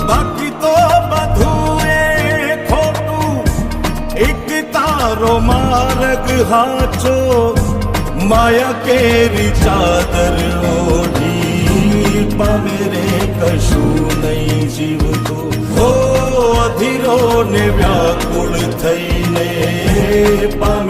બાકી તો બધું એ ખોટું એક તારો માર્ગ હાચો માયા કેરી ચાદર ઓઢી પામે રે કશું નહીં જીવતો હો અધીરો ને વ્યાકુળ થઈને પામે